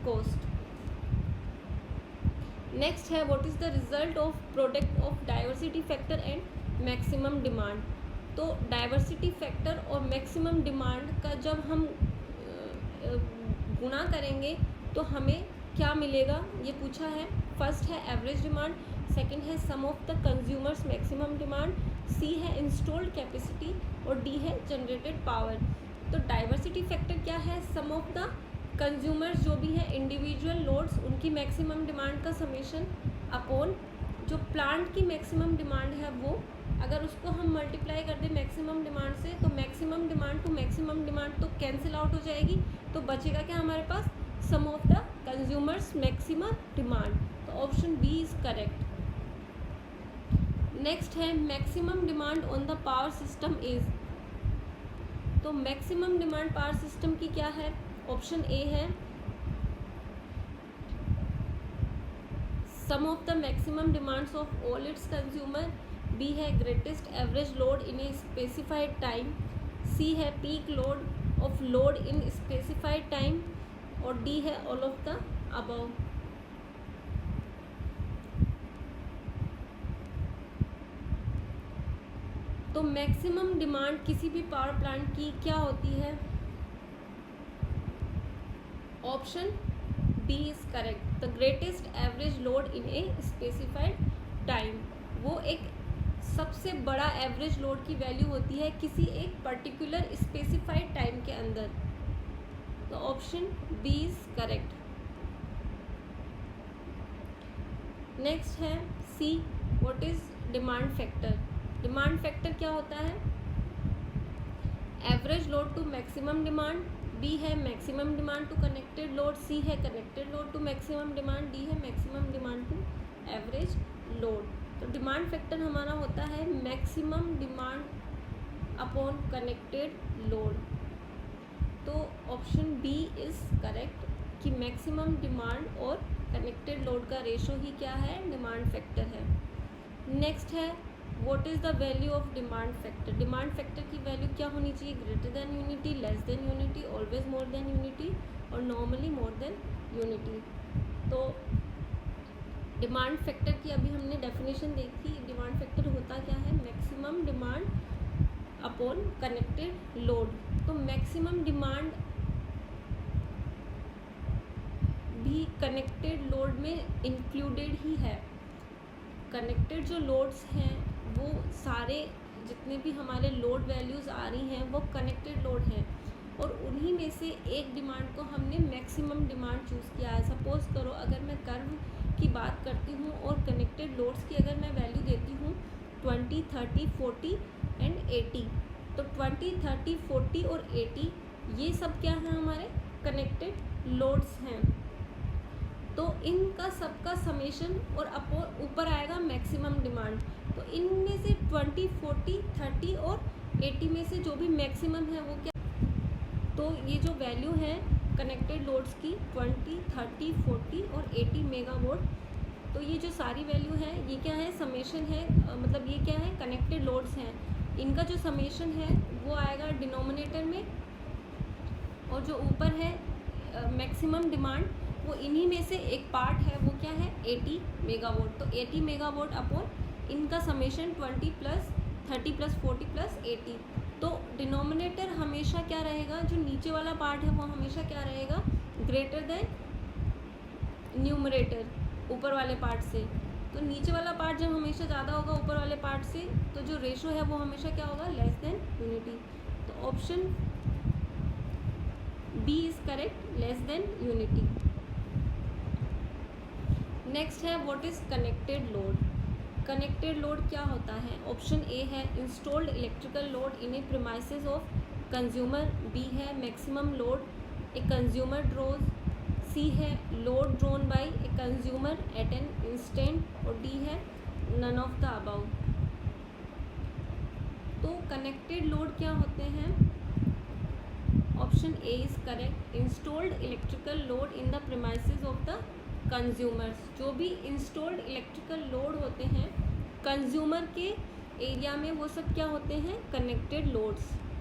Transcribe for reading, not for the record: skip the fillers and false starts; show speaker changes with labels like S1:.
S1: cost. Next है what is the result of product of diversity factor and maximum demand. तो diversity factor और maximum demand का जब हम गुणा करेंगे तो हमें क्या मिलेगा ये पूछा है. फर्स्ट है एवरेज डिमांड, सेकंड है sum of the consumers maximum demand, C है इंस्टॉल्ड कैपेसिटी और डी है जनरेटेड पावर. तो डाइवर्सिटी फैक्टर क्या है? सम ऑफ द कंज्यूमर्स जो भी है इंडिविजुअल लोड्स उनकी मैक्सिमम डिमांड का समेशन अपॉन जो प्लांट की मैक्सिमम डिमांड है वो, अगर उसको हम मल्टीप्लाई कर दें मैक्सिमम डिमांड से तो maximum demand to maximum demand तो कैंसिल आउट हो जाएगी. तो बचेगा क्या हमारे पास? Sum of the consumers maximum demand. तो option B is correct. Next है maximum demand on the power system is. तो मैक्सिमम डिमांड पावर सिस्टम की क्या है? ऑप्शन ए है sum of the maximum demands of all its consumer, B है greatest average load in a specified time, C है peak load off load in specified time और D है all of the above. तो maximum demand किसी भी power plant की क्या होती है? Option B is correct. The greatest average load in a specified time. वो एक सबसे बड़ा एवरेज लोड की वैल्यू होती है किसी एक पर्टिकुलर स्पेसिफाइड टाइम के अंदर. तो option B is correct. Next है C what is demand factor. Demand factor क्या होता है? Average load to maximum demand, B है maximum demand to connected load, C है connected load to maximum demand, D है maximum demand to average load. तो demand factor हमारा होता है maximum demand upon connected load. तो ऑप्शन बी इज करेक्ट कि maximum demand और कनेक्टेड लोड का रेशो ही क्या है? डिमांड फैक्टर है. नेक्स्ट है what is the value of demand factor. Demand factor की वैल्यू क्या होनी चाहिए? Greater than unity, less than unity, always more than unity और नॉर्मली मोर देन यूनिटी. तो डिमांड फैक्टर की अभी हमने डेफिनेशन देखी. डिमांड फैक्टर होता क्या है? Maximum demand upon connected load. तो मैक्सिमम डिमांड भी कनेक्टेड लोड में इंक्लूडेड ही है. कनेक्टेड जो लोड्स हैं वो सारे जितने भी हमारे लोड वैल्यूज़ आ रही हैं वो कनेक्टेड लोड हैं और उन्हीं में से एक डिमांड को हमने मैक्सिमम डिमांड चूज़ किया है. सपोज़ करो अगर मैं कर्व की बात करती हूँ और कनेक्टेड लोड्स की अगर मैं वैल्यू देती हूँ 20, 30, 40 एंड 80. तो 20, 30, 40 और 80 ये सब क्या हैं? हमारे कनेक्टेड लोड्स हैं. तो इनका सबका समेशन और ऊपर आएगा मैक्सिमम डिमांड. तो इनमें से 20, 40, 30 और 80 में से जो भी मैक्सिमम है वो क्या? तो ये जो वैल्यू है कनेक्टेड लोड्स की 20, 30, 40 और 80 मेगावाट. तो ये जो सारी वैल्यू है ये क्या है? समेशन है. मतलब ये क्या है? कनेक्टेड लोड्स हैं. इनका जो समेशन है वो आएगा डिनोमिनेटर में और जो ऊपर है मैक्सिमम डिमांड वो इन्हीं में से एक पार्ट है. वो क्या है? 80 मेगावाट. तो 80 मेगावाट अपॉन इनका समेशन 20 प्लस 30 प्लस 40 प्लस 80. तो डिनोमिनेटर हमेशा क्या रहेगा? जो नीचे वाला पार्ट है वो हमेशा क्या रहेगा? ग्रेटर देन न्यूमरेटर, ऊपर वाले पार्ट से. तो नीचे वाला पार्ट जब हमेशा ज़्यादा होगा ऊपर वाले पार्ट से तो जो रेशो है वो हमेशा क्या होगा? Less than unity. तो option B is correct, less than unity. Next है what is connected load. Connected load क्या होता है? ऑप्शन ए है installed electrical load in a premises of consumer, B है maximum load a consumer draws, C है load drawn by a consumer at an instant और D है none of the above. तो connected load क्या होते हैं? Option A is correct, installed electrical load in the premises of the consumers. जो भी installed electrical load होते हैं कंज्यूमर के एरिया में वो सब क्या होते हैं? Connected loads.